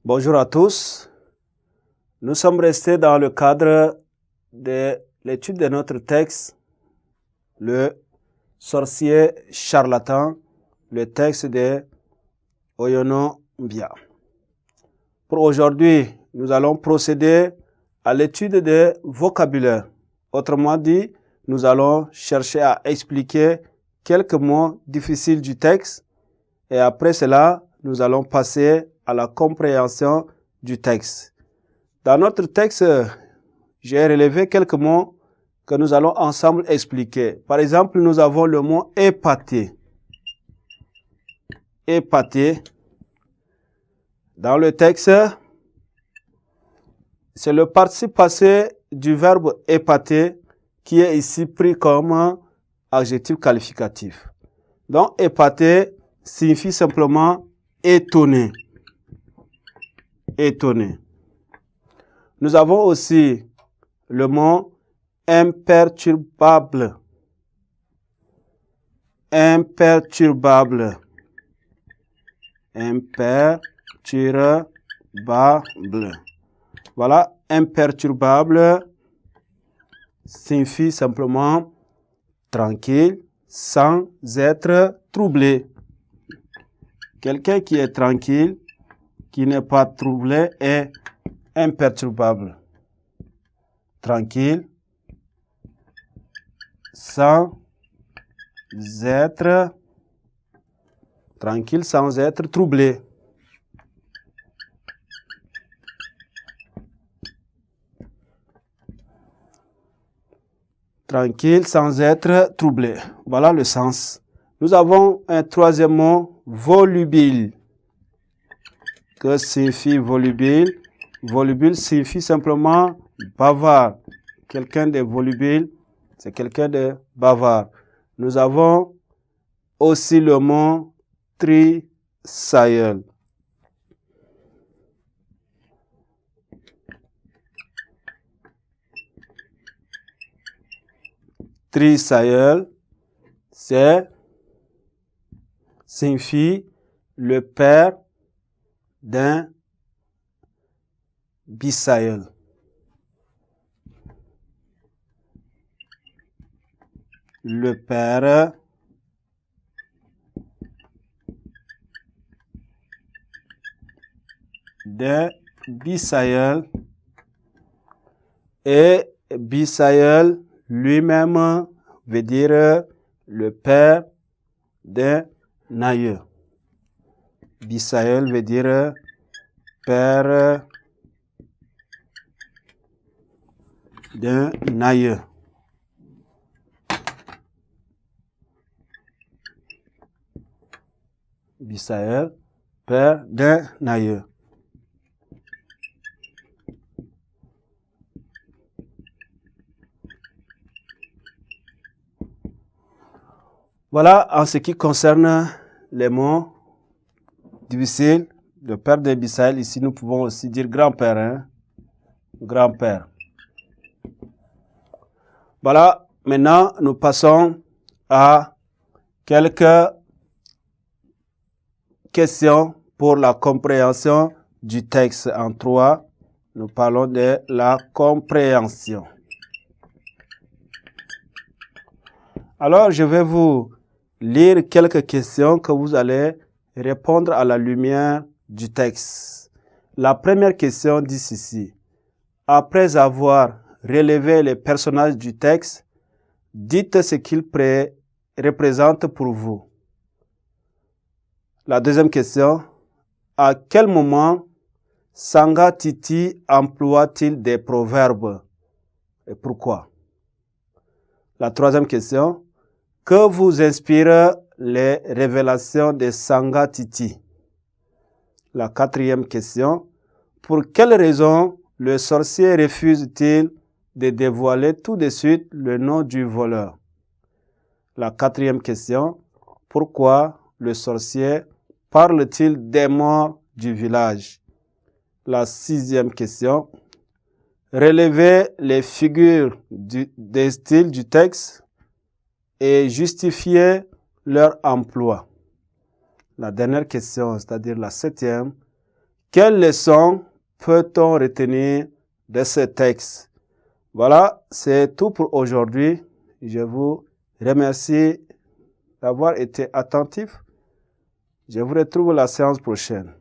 Bonjour à tous. Nous sommes restés dans le cadre de l'étude de notre texte, le sorcier charlatan, le texte de Oyono Mbia. Pour aujourd'hui, nous allons procéder à l'étude de vocabulaire. Autrement dit, nous allons chercher à expliquer quelques mots difficiles du texte et après cela, nous allons passer à la compréhension du texte. Dans notre texte, j'ai relevé quelques mots que nous allons ensemble expliquer. Par exemple, nous avons le mot épater. Épater. Dans le texte, c'est le participe passé du verbe épater qui est ici pris comme adjectif qualificatif. Donc, épater signifie simplement étonné. Étonné. Nous avons aussi le mot imperturbable. Imperturbable. Imperturbable. Voilà, imperturbable signifie simplement tranquille, sans être troublé. Quelqu'un qui est tranquille, qui n'est pas troublé, est imperturbable. Tranquille, sans être troublé. Tranquille, sans être troublé. Voilà le sens. Nous avons un troisième mot, volubile. Que signifie volubile? Volubile signifie simplement bavard. Quelqu'un de volubile, c'est quelqu'un de bavard. Nous avons aussi le mot trisaïeul. Trisaïeul, signifie le père d'un bisaïeul. Le père d'un bisaïeul et bisaïeul lui-même veut dire le père d'un aïeux. Bisaïeul veut dire père d'un aïeux. Bisaïeul, père d'un aïeux. Voilà en ce qui concerne les mots difficiles. Le père de Bisaïeul, ici nous pouvons aussi dire grand-père. Hein? Grand-père. Voilà, maintenant nous passons à quelques questions pour la compréhension du texte. En 3, nous parlons de la compréhension. Alors, je vais vous lire quelques questions que vous allez répondre à la lumière du texte. La première question dit ceci. Après avoir relevé les personnages du texte, dites ce qu'ils représentent pour vous. La deuxième question. À quel moment Sanga Titi emploie-t-il des proverbes et pourquoi? La troisième question. Que vous inspirent les révélations de Sanga Titi? La quatrième question. Pour quelle raison le sorcier refuse-t-il de dévoiler tout de suite le nom du voleur? La quatrième question. Pourquoi le sorcier parle-t-il des morts du village? La sixième question. Relevez les figures des styles du texte et justifier leur emploi. La dernière question, c'est-à-dire la septième, Quelle leçon peut-on retenir de ce texte? Voilà, c'est tout pour aujourd'hui. Je vous remercie d'avoir été attentif. Je vous retrouve la séance prochaine.